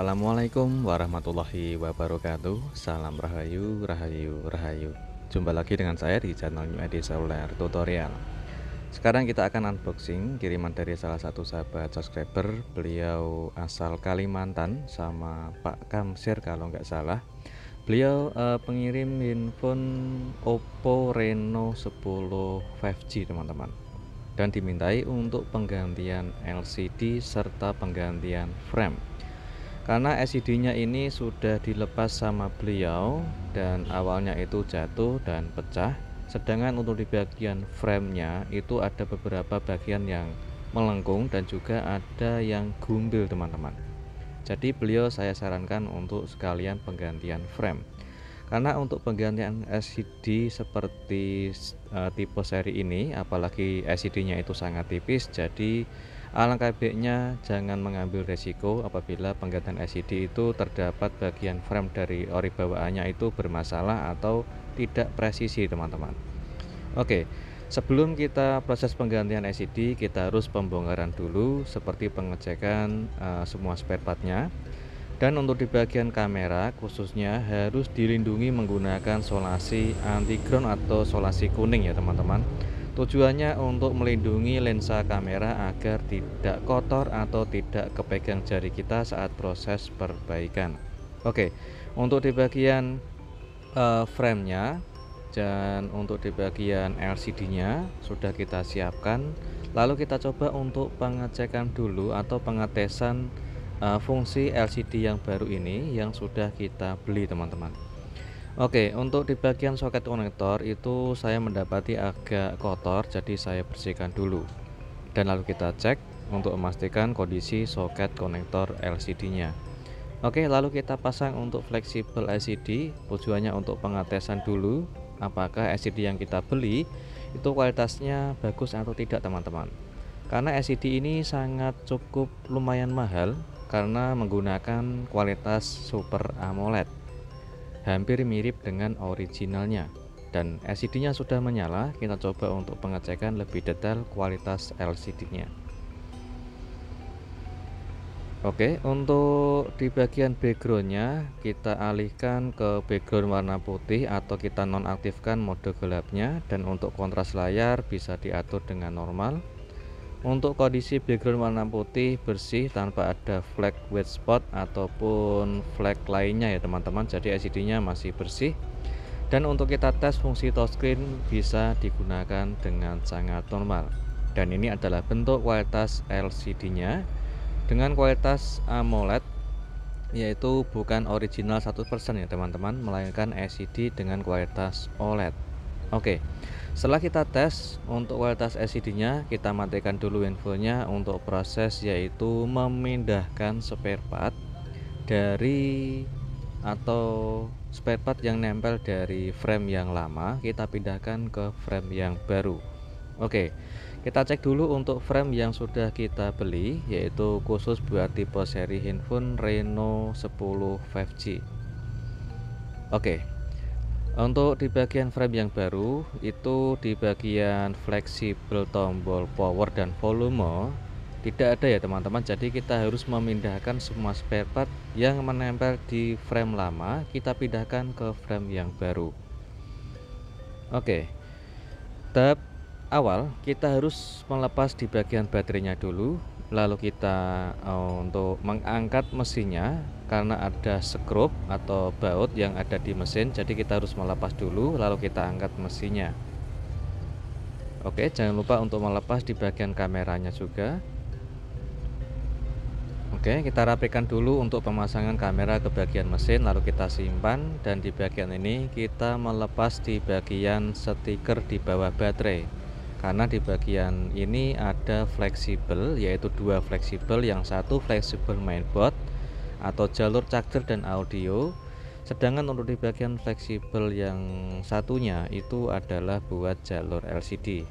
Assalamualaikum warahmatullahi wabarakatuh. Salam rahayu, rahayu, rahayu. Jumpa lagi dengan saya di channel New ID Seluler Tutorial. Sekarang kita akan unboxing kiriman dari salah satu sahabat subscriber. Beliau asal Kalimantan, sama Pak Kamsir kalau nggak salah. Beliau pengirim handphone Oppo Reno 10 5G teman-teman, dan dimintai untuk penggantian LCD serta penggantian frame. Karena LCD-nya ini sudah dilepas sama beliau dan awalnya itu jatuh dan pecah. Sedangkan untuk di bagian framenya itu ada beberapa bagian yang melengkung dan juga ada yang gumbil teman-teman. Jadi beliau saya sarankan untuk sekalian penggantian frame. Karena untuk penggantian LCD seperti tipe seri ini, apalagi LCD-nya itu sangat tipis, jadi alangkah baiknya jangan mengambil resiko apabila penggantian LCD itu terdapat bagian frame dari ori bawaannya itu bermasalah atau tidak presisi teman-teman. Oke, sebelum kita proses penggantian LCD, kita harus pembongkaran dulu seperti pengecekan semua spare partnya. Dan untuk di bagian kamera khususnya harus dilindungi menggunakan solasi anti ground atau solasi kuning ya teman-teman. Tujuannya untuk melindungi lensa kamera agar tidak kotor atau tidak kepegang jari kita saat proses perbaikan. Oke, untuk di bagian framenya dan untuk di bagian LCD-nya sudah kita siapkan. Lalu kita coba untuk pengecekan dulu atau pengetesan fungsi LCD yang baru ini yang sudah kita beli teman-teman. Oke, untuk di bagian soket konektor itu saya mendapati agak kotor, jadi saya bersihkan dulu. Dan lalu kita cek untuk memastikan kondisi soket konektor LCD-nya. Oke, lalu kita pasang untuk fleksibel LCD. Tujuannya untuk pengetesan dulu apakah LCD yang kita beli itu kualitasnya bagus atau tidak teman-teman. Karena LCD ini sangat cukup lumayan mahal karena menggunakan kualitas Super AMOLED, hampir mirip dengan originalnya. Dan LCD-nya sudah menyala, kita coba untuk pengecekan lebih detail kualitas LCD-nya. Oke, untuk di bagian background-nya kita alihkan ke background warna putih atau kita nonaktifkan mode gelapnya, dan untuk kontras layar bisa diatur dengan normal. Untuk kondisi background warna putih bersih tanpa ada flag white spot ataupun flag lainnya ya teman-teman, jadi LCD-nya masih bersih. Dan untuk kita tes fungsi touchscreen bisa digunakan dengan sangat normal. Dan ini adalah bentuk kualitas LCD-nya dengan kualitas AMOLED, yaitu bukan original 100% ya teman-teman, melainkan LCD dengan kualitas OLED. Oke, setelah kita tes untuk kualitas LCD-nya, kita matikan dulu handphonenya untuk proses yaitu memindahkan spare part dari atau spare part yang nempel dari frame yang lama, kita pindahkan ke frame yang baru. Oke, kita cek dulu untuk frame yang sudah kita beli, yaitu khusus buat tipe seri handphone Reno 10 5G. Oke, untuk di bagian frame yang baru itu di bagian fleksibel tombol power dan volume tidak ada ya teman-teman, jadi kita harus memindahkan semua spare part yang menempel di frame lama, kita pindahkan ke frame yang baru. Oke, tahap awal kita harus melepas di bagian baterainya dulu, lalu kita untuk mengangkat mesinnya karena ada skrup atau baut yang ada di mesin, jadi kita harus melepas dulu lalu kita angkat mesinnya. Oke, jangan lupa untuk melepas di bagian kameranya juga. Oke, kita rapikan dulu untuk pemasangan kamera ke bagian mesin, lalu kita simpan. Dan di bagian ini kita melepas di bagian stiker di bawah baterai, karena di bagian ini ada fleksibel, yaitu dua fleksibel, yang satu fleksibel mainboard atau jalur charger dan audio, sedangkan untuk di bagian fleksibel yang satunya itu adalah buat jalur LCD.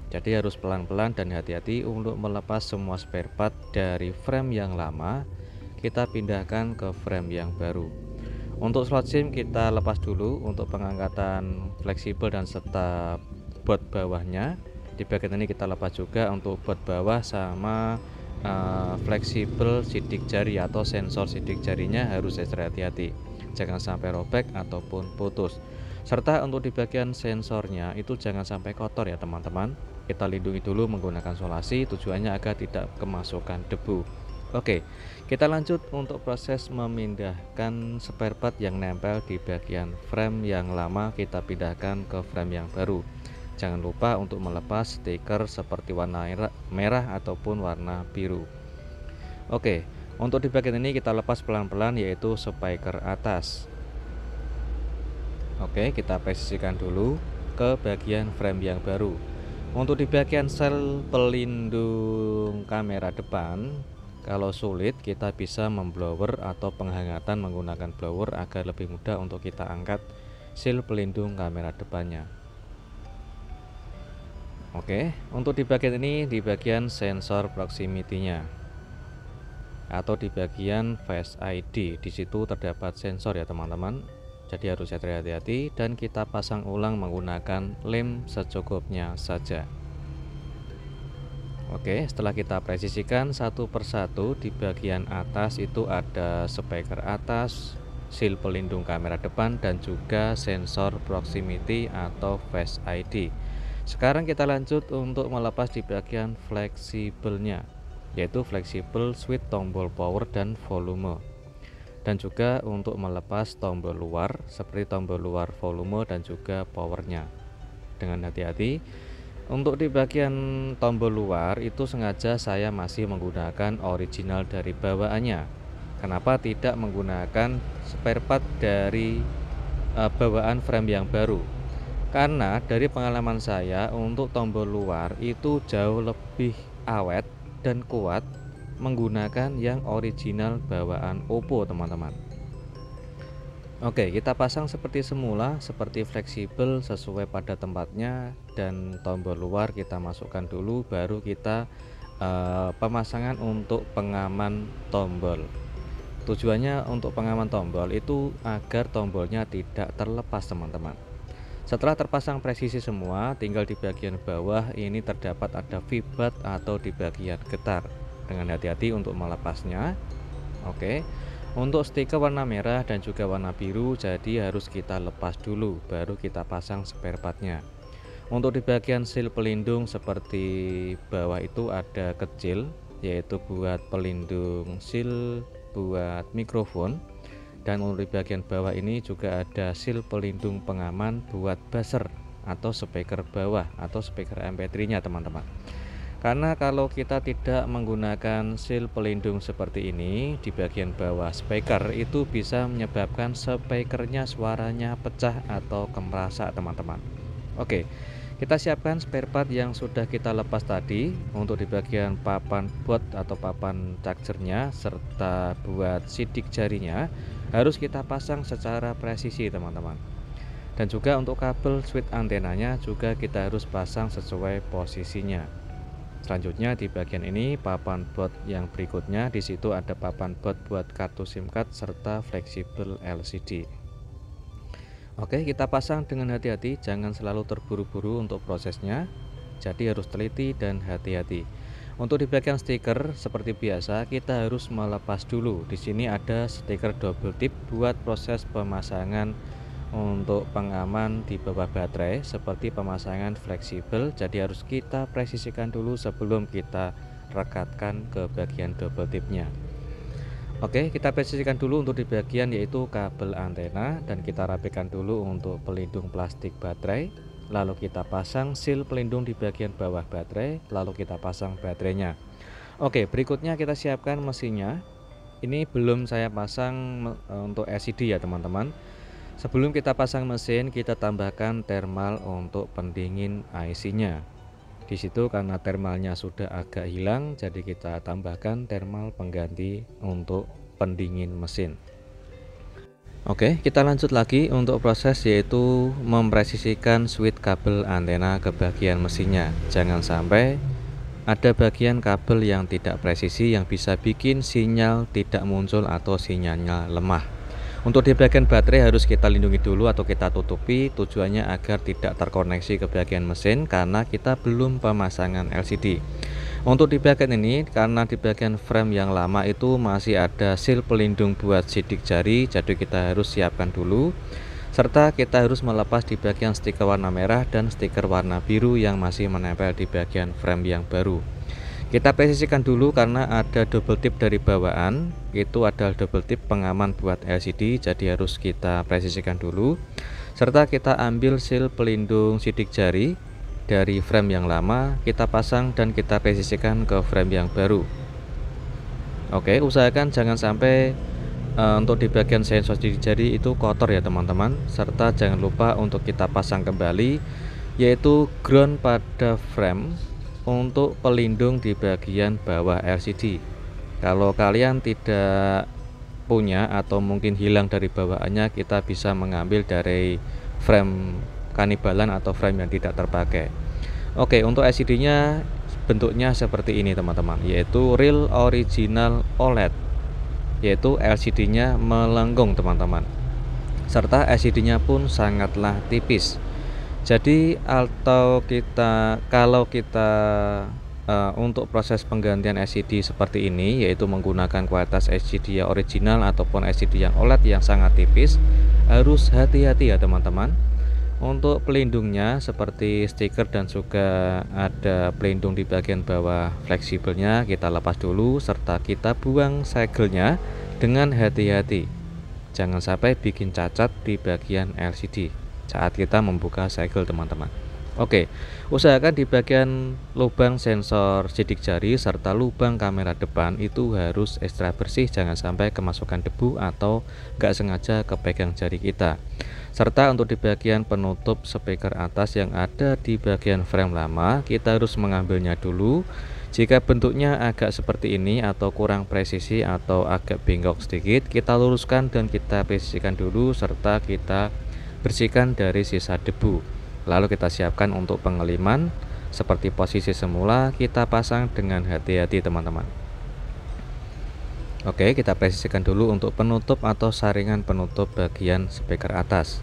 Jadi harus pelan-pelan dan hati-hati untuk melepas semua spare part dari frame yang lama, kita pindahkan ke frame yang baru. Untuk slot SIM kita lepas dulu untuk pengangkatan fleksibel dan serta baut bawahnya. Di bagian ini kita lepas juga untuk baut bawah sama fleksibel sidik jari atau sensor sidik jarinya harus ekstra hati-hati, jangan sampai robek ataupun putus. Serta untuk di bagian sensornya itu jangan sampai kotor ya teman-teman. Kita lindungi dulu menggunakan solasi, tujuannya agar tidak kemasukan debu. Oke, kita lanjut untuk proses memindahkan spare part yang nempel di bagian frame yang lama, kita pindahkan ke frame yang baru. Jangan lupa untuk melepas stiker seperti warna merah ataupun warna biru. Oke, untuk di bagian ini kita lepas pelan-pelan, yaitu speaker atas. Oke, kita presisikan dulu ke bagian frame yang baru. Untuk di bagian sel pelindung kamera depan, kalau sulit kita bisa memblower atau penghangatan menggunakan blower agar lebih mudah untuk kita angkat seal pelindung kamera depannya. Oke, untuk di bagian ini, di bagian sensor proximity-nya atau di bagian Face ID, di situ terdapat sensor ya teman-teman. Jadi harus hati-hati dan kita pasang ulang menggunakan lem secukupnya saja. Oke, setelah kita presisikan satu persatu, di bagian atas itu ada speaker atas, seal pelindung kamera depan, dan juga sensor proximity atau Face ID. Sekarang kita lanjut untuk melepas di bagian fleksibelnya, yaitu fleksibel switch tombol power dan volume, dan juga untuk melepas tombol luar seperti tombol luar volume dan juga powernya. Dengan hati-hati. Untuk di bagian tombol luar itu sengaja saya masih menggunakan original dari bawaannya. Kenapa tidak menggunakan spare part dari bawaan frame yang baru? Karena dari pengalaman saya, untuk tombol luar itu jauh lebih awet dan kuat menggunakan yang original bawaan Oppo teman-teman. Oke, kita pasang seperti semula, seperti fleksibel sesuai pada tempatnya, dan tombol luar kita masukkan dulu, baru kita pemasangan untuk pengaman tombol. Tujuannya untuk pengaman tombol itu agar tombolnya tidak terlepas teman-teman. Setelah terpasang presisi semua, tinggal di bagian bawah ini terdapat ada vibat atau di bagian getar. Dengan hati-hati untuk melepasnya. Oke. Untuk stiker warna merah dan juga warna biru, jadi harus kita lepas dulu, baru kita pasang spare partnya. Untuk di bagian seal pelindung seperti bawah itu ada kecil, yaitu buat pelindung seal buat mikrofon. Dan untuk di bagian bawah ini juga ada seal pelindung pengaman buat buzzer atau speaker bawah atau speaker MP3 nya teman-teman. Karena kalau kita tidak menggunakan seal pelindung seperti ini di bagian bawah speaker, itu bisa menyebabkan speakernya suaranya pecah atau kemerasak teman-teman. Oke, kita siapkan spare part yang sudah kita lepas tadi. Untuk di bagian papan baut atau papan chargernya serta buat sidik jarinya harus kita pasang secara presisi teman-teman. Dan juga untuk kabel switch antenanya juga kita harus pasang sesuai posisinya. Selanjutnya di bagian ini papan baut yang berikutnya, di situ ada papan baut buat kartu SIM card serta fleksibel LCD. Oke, kita pasang dengan hati-hati, jangan selalu terburu-buru untuk prosesnya. Jadi harus teliti dan hati-hati. Untuk di bagian stiker seperti biasa kita harus melepas dulu. Di sini ada stiker double tip buat proses pemasangan untuk pengaman di bawah baterai seperti pemasangan fleksibel, jadi harus kita presisikan dulu sebelum kita rekatkan ke bagian double tipnya. Oke, kita presisikan dulu untuk di bagian yaitu kabel antena, dan kita rapikan dulu untuk pelindung plastik baterai, lalu kita pasang seal pelindung di bagian bawah baterai, lalu kita pasang baterainya. Oke, berikutnya kita siapkan mesinnya. Ini belum saya pasang untuk LCD ya teman-teman. Sebelum kita pasang mesin, kita tambahkan thermal untuk pendingin IC-nya. Di situ karena thermalnya sudah agak hilang, jadi kita tambahkan thermal pengganti untuk pendingin mesin. Oke, kita lanjut lagi untuk proses, yaitu mempresisikan switch kabel antena ke bagian mesinnya. Jangan sampai ada bagian kabel yang tidak presisi yang bisa bikin sinyal tidak muncul atau sinyalnya lemah. Untuk di bagian baterai harus kita lindungi dulu atau kita tutupi, tujuannya agar tidak terkoneksi ke bagian mesin karena kita belum pemasangan LCD. Untuk di bagian ini, karena di bagian frame yang lama itu masih ada seal pelindung buat sidik jari, jadi kita harus siapkan dulu. Serta kita harus melepas di bagian stiker warna merah dan stiker warna biru yang masih menempel di bagian frame yang baru. Kita presisikan dulu karena ada double tip dari bawaan, itu adalah double tip pengaman buat LCD, jadi harus kita presisikan dulu. Serta kita ambil seal pelindung sidik jari dari frame yang lama, kita pasang dan kita presisikan ke frame yang baru. Oke, usahakan jangan sampai untuk di bagian sensor sidik jari itu kotor ya teman-teman. Serta jangan lupa untuk kita pasang kembali, yaitu ground pada frame untuk pelindung di bagian bawah LCD. Kalau kalian tidak punya atau mungkin hilang dari bawaannya, kita bisa mengambil dari frame kanibalan atau frame yang tidak terpakai. Oke, untuk LCD nya bentuknya seperti ini teman-teman, yaitu real original OLED, yaitu LCD nya melengkung teman-teman, serta LCD nya pun sangatlah tipis. Jadi kalau kita untuk proses penggantian LCD seperti ini, yaitu menggunakan kualitas LCD yang original ataupun LCD yang OLED yang sangat tipis, harus hati-hati ya teman-teman. Untuk pelindungnya seperti stiker dan juga ada pelindung di bagian bawah fleksibelnya, kita lepas dulu serta kita buang segelnya dengan hati-hati. Jangan sampai bikin cacat di bagian LCD saat kita membuka segel teman-teman. Oke, usahakan di bagian lubang sensor sidik jari serta lubang kamera depan itu harus ekstra bersih, jangan sampai kemasukan debu atau nggak sengaja kepegang jari kita. Serta untuk di bagian penutup speaker atas yang ada di bagian frame lama, kita harus mengambilnya dulu. Jika bentuknya agak seperti ini atau kurang presisi atau agak bengkok sedikit, kita luruskan dan kita presisikan dulu serta kita bersihkan dari sisa debu. Lalu kita siapkan untuk pengeliman seperti posisi semula, kita pasang dengan hati-hati teman-teman. Oke, kita presisikan dulu untuk penutup atau saringan penutup bagian speaker atas.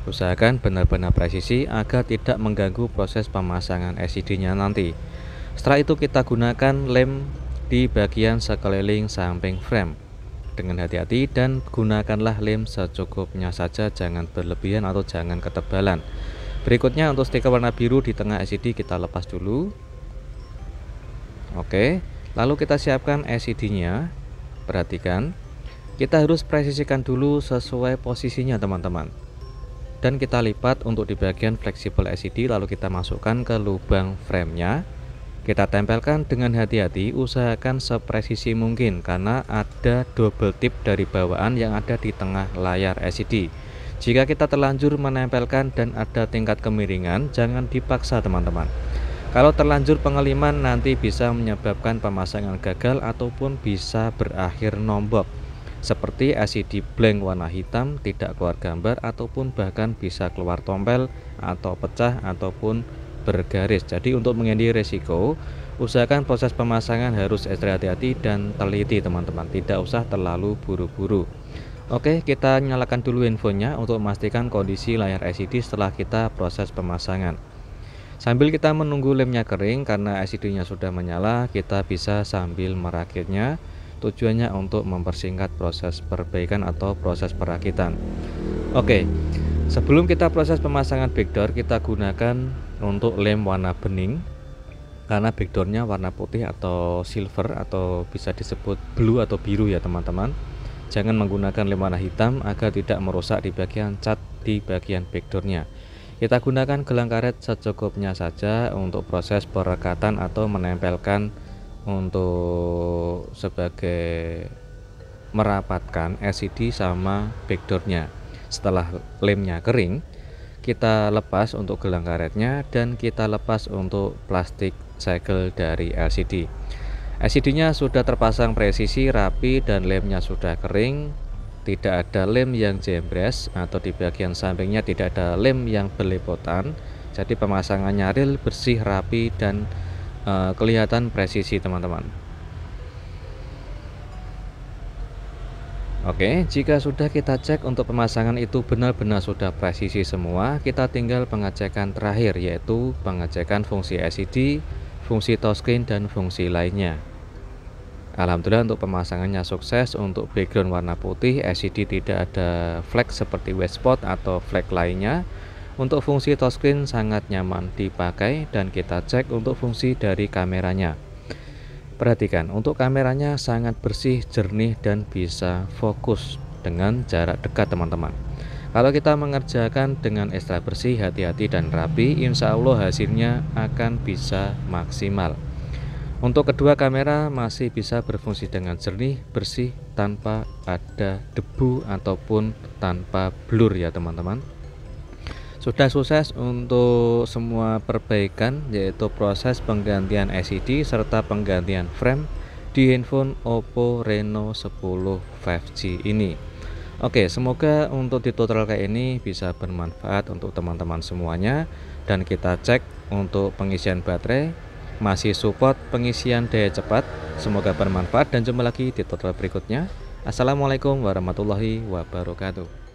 Usahakan benar-benar presisi agar tidak mengganggu proses pemasangan LCD nya nanti. Setelah itu kita gunakan lem di bagian sekeliling samping frame dengan hati-hati dan gunakanlah lem secukupnya saja, jangan berlebihan atau jangan ketebalan. Berikutnya untuk stiker warna biru di tengah LCD kita lepas dulu. Oke, lalu kita siapkan LCD nya. Perhatikan, kita harus presisikan dulu sesuai posisinya teman-teman. Dan kita lipat untuk di bagian fleksibel LCD, lalu kita masukkan ke lubang frame-nya. Kita tempelkan dengan hati-hati, usahakan sepresisi mungkin karena ada double tip dari bawaan yang ada di tengah layar LCD. Jika kita terlanjur menempelkan dan ada tingkat kemiringan, jangan dipaksa teman-teman. Kalau terlanjur pengeliman nanti bisa menyebabkan pemasangan gagal ataupun bisa berakhir nombok, seperti LCD blank warna hitam, tidak keluar gambar, ataupun bahkan bisa keluar tompel atau pecah ataupun bergaris. Jadi untuk menghindari resiko, usahakan proses pemasangan harus ekstra hati-hati dan teliti teman-teman, tidak usah terlalu buru-buru. Oke, kita nyalakan dulu handphonenya untuk memastikan kondisi layar LCD setelah kita proses pemasangan. Sambil kita menunggu lemnya kering, karena LCD nya sudah menyala, kita bisa sambil merakitnya. Tujuannya untuk mempersingkat proses perbaikan atau proses perakitan. Oke, sebelum kita proses pemasangan backdoor, kita gunakan untuk lem warna bening karena backdoornya warna putih atau silver atau bisa disebut blue atau biru ya teman-teman. Jangan menggunakan lem warna hitam agar tidak merusak di bagian cat di bagian backdoornya. Kita gunakan gelang karet secukupnya saja untuk proses perekatan atau menempelkan untuk sebagai merapatkan LCD sama backdoornya. Setelah lemnya kering, kita lepas untuk gelang karetnya dan kita lepas untuk plastik segel dari LCD. LCD-nya sudah terpasang presisi, rapi, dan lemnya sudah kering. Tidak ada lem yang jembres atau di bagian sampingnya tidak ada lem yang belepotan. Jadi pemasangannya real, bersih, rapi, dan kelihatan presisi teman-teman. Oke, jika sudah kita cek untuk pemasangan itu benar-benar sudah presisi semua, kita tinggal pengecekan terakhir, yaitu pengecekan fungsi LCD, fungsi touchscreen dan fungsi lainnya. Alhamdulillah untuk pemasangannya sukses. Untuk background warna putih, LCD tidak ada flag seperti white spot atau flag lainnya. Untuk fungsi touchscreen sangat nyaman dipakai, dan kita cek untuk fungsi dari kameranya. Perhatikan, untuk kameranya sangat bersih, jernih, dan bisa fokus dengan jarak dekat teman-teman. Kalau kita mengerjakan dengan ekstra bersih, hati-hati, dan rapi, insya Allah hasilnya akan bisa maksimal. Untuk kedua kamera masih bisa berfungsi dengan jernih, bersih, tanpa ada debu ataupun tanpa blur ya teman-teman. Sudah sukses untuk semua perbaikan, yaitu proses penggantian LCD serta penggantian frame di handphone Oppo Reno 10 5G ini. Oke, semoga untuk tutorial kayak ini bisa bermanfaat untuk teman-teman semuanya. Dan kita cek untuk pengisian baterai, masih support pengisian daya cepat. Semoga bermanfaat dan jumpa lagi di tutorial berikutnya. Assalamualaikum warahmatullahi wabarakatuh.